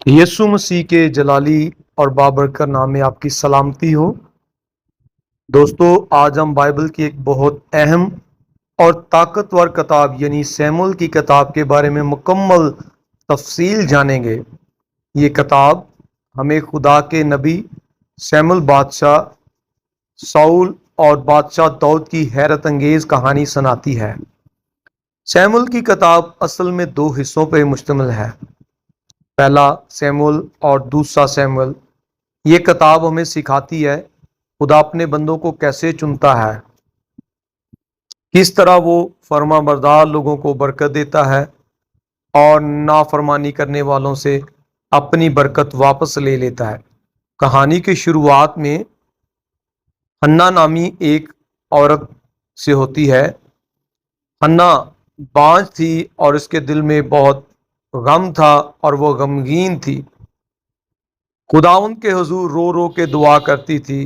یسوع مسیح کے جلالی اور بابرکت نام میں آپ کی سلامتی ہو۔ دوستو، آج ہم بائبل کی ایک بہت اہم اور طاقتور کتاب یعنی سیموئیل کی کتاب کے بارے میں مکمل تفصیل جانیں گے۔ یہ کتاب ہمیں خدا کے نبی سیموئیل، بادشاہ ساؤل اور بادشاہ داؤد کی حیرت انگیز کہانی سناتی ہے۔ سیموئیل کی کتاب اصل میں دو حصوں پر مشتمل ہے، پہلا سیموئیل اور دوسرا سیموئیل۔ یہ کتاب ہمیں سکھاتی ہے خدا اپنے بندوں کو کیسے چنتا ہے، کس طرح وہ فرما بردار لوگوں کو برکت دیتا ہے اور نافرمانی کرنے والوں سے اپنی برکت واپس لے لیتا ہے۔ کہانی کی شروعات میں حنا نامی ایک عورت سے ہوتی ہے۔ حنا بانجھ تھی اور اس کے دل میں بہت غم تھا اور وہ غمگین تھی۔ خداوند کے حضور رو رو کے دعا کرتی تھی،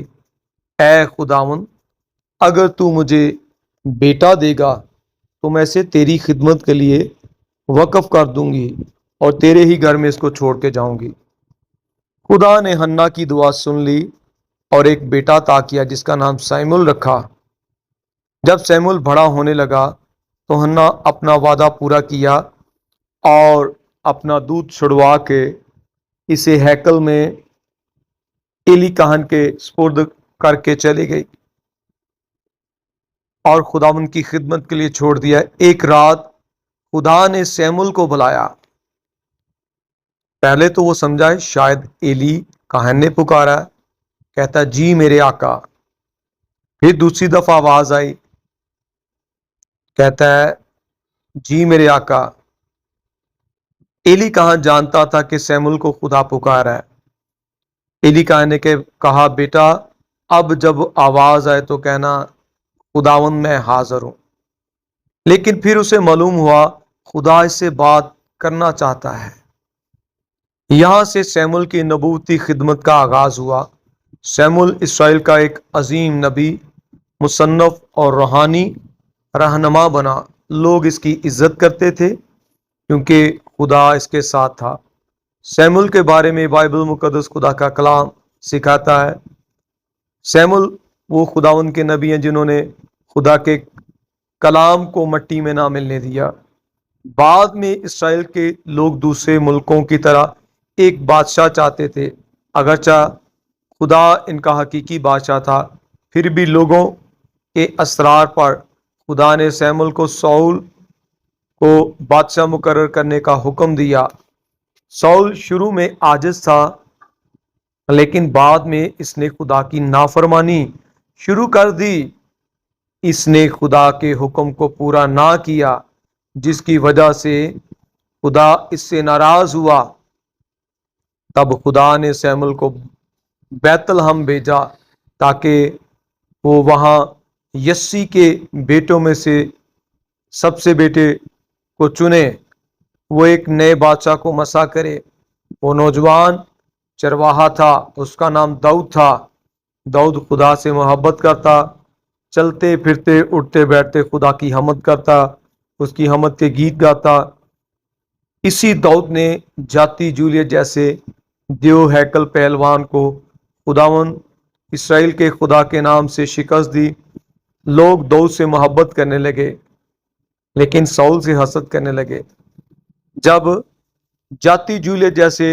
اے خداوند، اگر تو مجھے بیٹا دے گا تو میں اسے تیری خدمت کے لیے وقف کر دوں گی اور تیرے ہی گھر میں اس کو چھوڑ کے جاؤں گی۔ خدا نے حنا کی دعا سن لی اور ایک بیٹا عطا کیا جس کا نام سیموئیل رکھا۔ جب سیموئیل بڑا ہونے لگا تو حنا اپنا وعدہ پورا کیا اور اپنا دودھ چھڑوا کے اسے ہیکل میں ایلی کہن کے سپرد کر کے چلی گئی اور خداوند کی خدمت کے لیے چھوڑ دیا۔ ایک رات خدا نے سیموئیل کو بلایا۔ پہلے تو وہ سمجھا شاید ایلی کہن نے پکارا، کہتا جی میرے آقا۔ پھر دوسری دفعہ آواز آئی، کہتا ہے جی میرے آقا۔ ایلی کہن جانتا تھا کہ سیموئیل کو خدا پکارا ہے۔ ایلی کہن نے کہا، بیٹا اب جب آواز آئے تو کہنا خداوند میں حاضر ہوں۔ لیکن پھر اسے معلوم ہوا خدا اس سے بات کرنا چاہتا ہے۔ یہاں سے سیموئیل کی نبوتی خدمت کا آغاز ہوا۔ سیموئیل اسرائیل کا ایک عظیم نبی، مصنف اور روحانی رہنما بنا۔ لوگ اس کی عزت کرتے تھے کیونکہ خدا اس کے ساتھ تھا۔ سیموئیل کے بارے میں بائبل مقدس خدا کا کلام سکھاتا ہے۔ سیموئیل وہ خداوند کے نبی ہیں جنہوں نے خدا کے کلام کو مٹی میں نہ ملنے دیا۔ بعد میں اسرائیل کے لوگ دوسرے ملکوں کی طرح ایک بادشاہ چاہتے تھے۔ اگرچہ خدا ان کا حقیقی بادشاہ تھا، پھر بھی لوگوں کے اصرار پر خدا نے سیموئیل کو ساؤل کو بادشاہ مقرر کرنے کا حکم دیا۔ ساؤل شروع میں عاجز تھا، لیکن بعد میں اس نے خدا کی نافرمانی شروع کر دی۔ اس نے خدا کے حکم کو پورا نہ کیا، جس کی وجہ سے خدا اس سے ناراض ہوا۔ تب خدا نے سیموئیل کو بیت لحم بھیجا تاکہ وہ وہاں یسی کے بیٹوں میں سے سب سے بیٹے کو چنے، وہ ایک نئے بادشاہ کو مسا کرے۔ وہ نوجوان چرواہا تھا، اس کا نام داؤد تھا۔ داؤد خدا سے محبت کرتا، چلتے پھرتے اٹھتے بیٹھتے خدا کی حمد کرتا، اس کی حمد کے گیت گاتا۔ اسی داؤد نے جاتی جولیت جیسے دیو ہیکل پہلوان کو خداوند اسرائیل کے خدا کے نام سے شکست دی۔ لوگ داؤد سے محبت کرنے لگے لیکن ساؤل سے حسد کرنے لگے۔ جب جاتی جولیت جیسے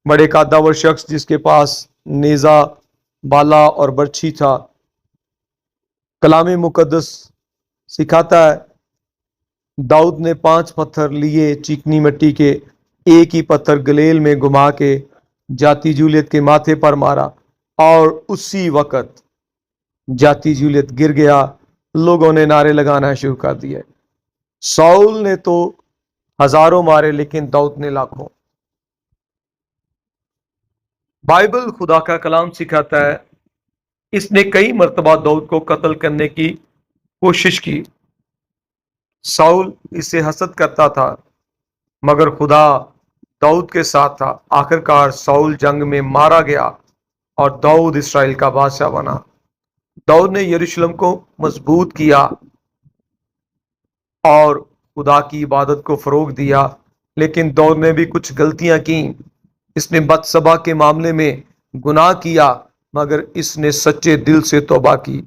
بڑے قدور شخص جس کے پاس نیزہ، بالا اور برچھی تھا، کلام مقدس سکھاتا ہے داؤد نے 5 پتھر لیے چیکنی مٹی کے، ایک ہی پتھر گلیل میں گما کے جاتی جولیت کے ماتھے پر مارا اور اسی وقت جاتی جولیت گر گیا۔ لوگوں نے نعرے لگانا شروع کر دیا۔ ساؤل نے تو ہزاروں مارے لیکن داؤد نے لاکھوں۔ بائبل خدا کا کلام سکھاتا ہے اس نے کئی مرتبہ داؤد کو قتل کرنے کی کوشش کی۔ ساؤل اس سے حسد کرتا تھا مگر خدا داؤد کے ساتھ تھا۔ آخرکار ساؤل جنگ میں مارا گیا اور داؤد اسرائیل کا بادشاہ بنا۔ داؤد نے یروشلم کو مضبوط کیا اور خدا کی عبادت کو فروغ دیا، لیکن داؤد نے بھی کچھ غلطیاں کی۔ اس نے بتسبا کے معاملے میں گناہ کیا مگر اس نے سچے دل سے توبہ کی،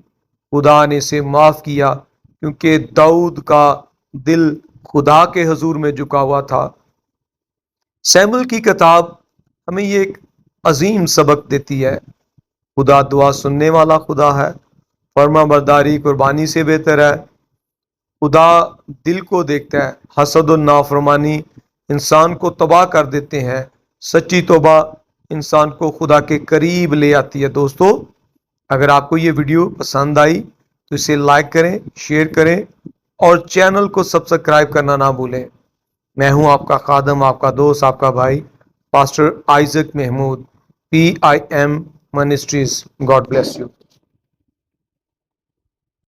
خدا نے اسے معاف کیا کیونکہ داؤد کا دل خدا کے حضور میں جھکا ہوا تھا۔ سیموئیل کی کتاب ہمیں یہ ایک عظیم سبق دیتی ہے۔ خدا دعا سننے والا خدا ہے، فرما برداری قربانی سے بہتر ہے۔ خدا دل کو دیکھتا ہے، حسد و نافرمانی انسان کو تباہ کر دیتے ہیں، سچی توبہ انسان کو خدا کے قریب لے آتی ہے۔ دوستو، اگر آپ کو یہ ویڈیو پسند آئی تو اسے لائک کریں، شیئر کریں اور چینل کو سبسکرائب کرنا نہ بھولیں۔ میں ہوں آپ کا خادم، آپ کا دوست، آپ کا بھائی pastor Isaac Mahmood, PIM Ministries۔ God bless you.